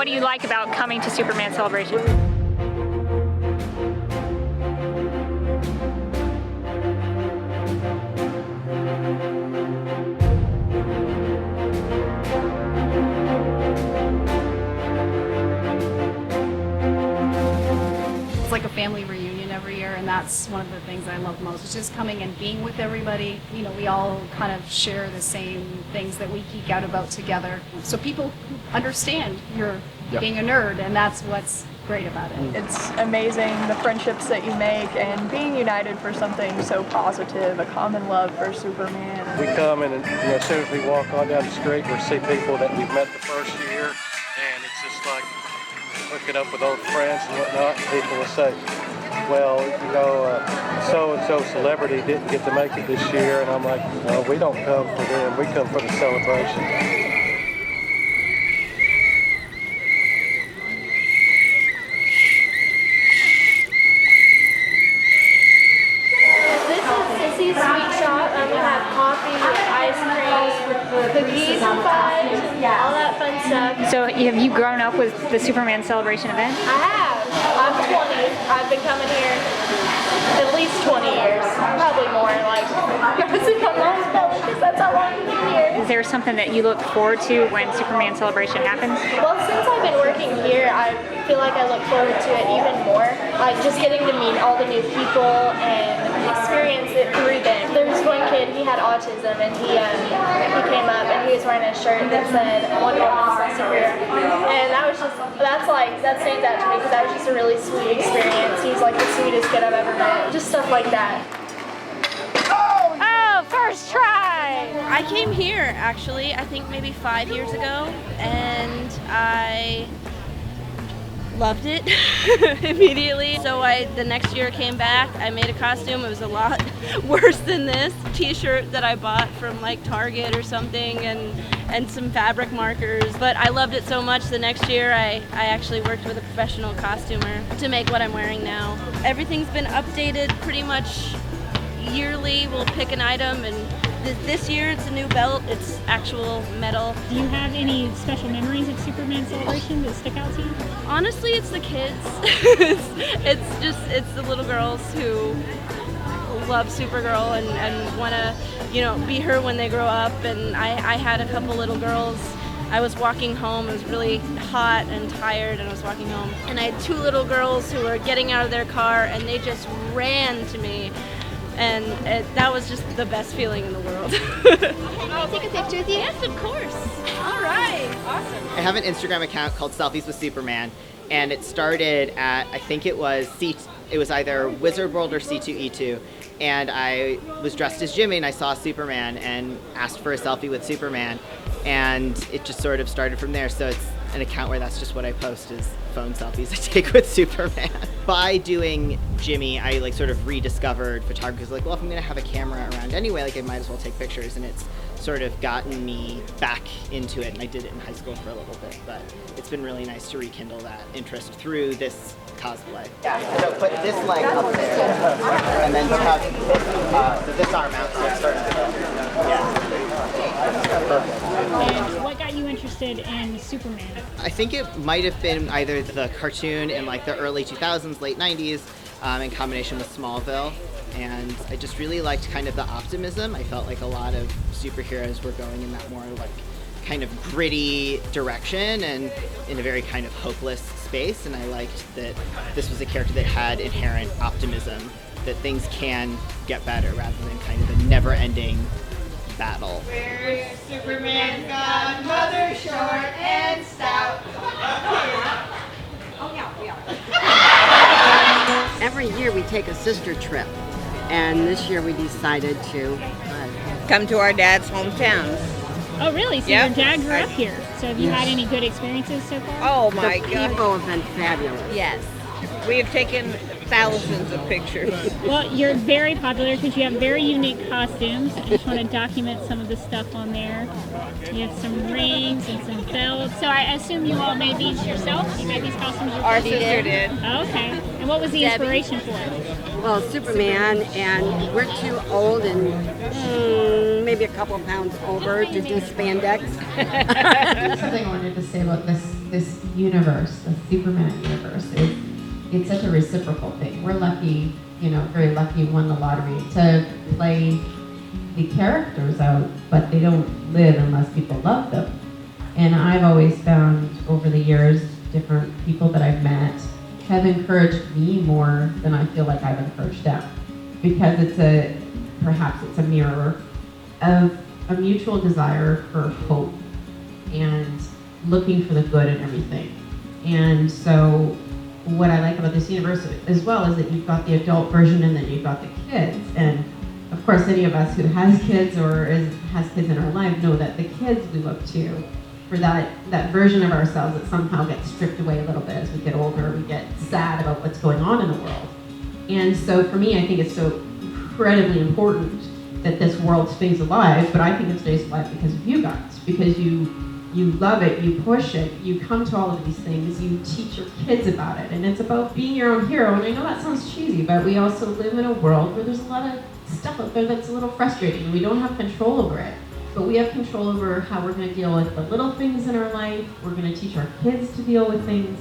What do you like about coming to Superman Celebration? It's like a family reunion every year, and that's one of the things I love most. It's just coming and being with everybody. You know, we all kind of share the same things that we geek out about together. So people understand you're being a nerd, and that's what's great about it. It's amazing the friendships that you make and being united for something so positive, a common love for Superman. We come and as soon as we walk on down the street, we see people that we've met the first year, and it's just like hooking up with old friends and whatnot. People will say, well, so-and-so celebrity didn't get to make it this year, and I'm like, no, we don't come for them, we come for the celebration. Sweet shop. We have coffee, ice cream, cookies, fudge, all that fun stuff. So have you grown up with the Superman Celebration event? I have. I'm 20. I've been coming here at least 20 years, probably more. Like, see my mom's belly because that's how long I've been here. Is there something that you look forward to when Superman Celebration happens? Well, since I've been working here, I feel like I look forward to it even more. Like just getting to meet all the new people and experience it through them. There was one kid, he had autism, and he came up and he was wearing a shirt that said "Wonder Woman's my superhero," and that stands out to me because that was just a really sweet experience. He's like the sweetest kid I've ever met. Just stuff like that. Oh, first try! I came here actually, I think maybe 5 years ago, and I loved it immediately. So the next year came back, I made a costume. It was a lot worse than this t-shirt that I bought from like Target or something, and some fabric markers. But I loved it so much the next year I actually worked with a professional costumer to make what I'm wearing now. Everything's been updated pretty much yearly. We'll pick an item, and this year it's a new belt. It's actual metal. Do you have any special memories of Superman Celebration that stick out to you? Honestly, it's the kids. it's the little girls who love Supergirl and want to, be her when they grow up. And I had a couple little girls. I was walking home. It was really hot and tired, and I was walking home. And I had two little girls who were getting out of their car, and they just ran to me. And that was just the best feeling in the world. I'll take a picture with you. Yes, of course. All right, awesome. I have an Instagram account called Selfies with Superman, and it started at, I think it was either Wizard World or C2E2, and I was dressed as Jimmy and I saw Superman and asked for a selfie with Superman, and it just sort of started from there. So it's an account where that's just what I post is phone selfies I take with Superman. By doing Jimmy, I sort of rediscovered photography. Because well, if I'm gonna have a camera around anyway, I might as well take pictures, and it's sort of gotten me back into it. And I did it in high school for a little bit, but it's been really nice to rekindle that interest through this cosplay. Yeah. So put this leg up there, and then tuck this arm out. So it starts to go. Yeah. Perfect. And what got you interested in Superman? I think it might have been either the cartoon in the early 2000s, late 90s, in combination with Smallville. And I just really liked kind of the optimism. I felt like a lot of superheroes were going in that more kind of gritty direction and in a very kind of hopeless space. And I liked that this was a character that had inherent optimism, that things can get better rather than kind of a never-ending battle. Where's Superman's gone, mother short and stout. Oh yeah, we are. Every year we take a sister trip, and this year we decided to Come to our dad's hometown. Oh really? So Yep. your dad grew up here. So have you had any good experiences so far? Oh the my God. people have been fabulous. Yes. We have taken thousands of pictures. Well, you're very popular because you have very unique costumes. I just want to document some of the stuff on there. You have some rings and some belts. So I assume you all made these yourself? You made these costumes yourself? Our sister did. Oh, okay. And what was the inspiration for it? Well, Superman, and we're too old and maybe a couple pounds over to do spandex. Something I wanted to say about this this universe, the Superman universe, it's such a reciprocal thing. We're lucky, very lucky, won the lottery to play the characters out, but they don't live unless people love them. And I've always found over the years, different people that I've met have encouraged me more than I feel like I've encouraged them, because perhaps it's a mirror of a mutual desire for hope and looking for the good in everything. And so what I like about this universe as well is that you've got the adult version and then you've got the kids. And of course, any of us who has kids or has kids in our life know that the kids we look to for that version of ourselves that somehow gets stripped away a little bit as we get older, we get sad about what's going on in the world. And so for me, I think it's so incredibly important that this world stays alive, but I think it stays alive because of you guys, because you love it, you push it, you come to all of these things, you teach your kids about it, and it's about being your own hero. And I know that sounds cheesy, but we also live in a world where there's a lot of stuff out there that's a little frustrating, and we don't have control over it. But we have control over how we're going to deal with the little things in our life. We're going to teach our kids to deal with things,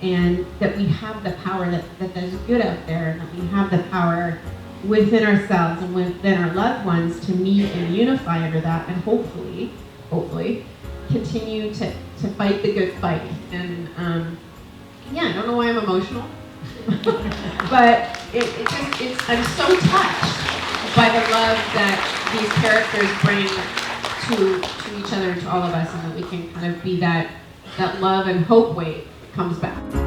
and that we have the power, that there's good out there, and that we have the power within ourselves and within our loved ones to meet and unify under that, and hopefully, continue to fight the good fight. And I don't know why I'm emotional, but I'm so touched by the love that these characters bring to each other and to all of us, and that we can kind of be that love and hope wave that comes back.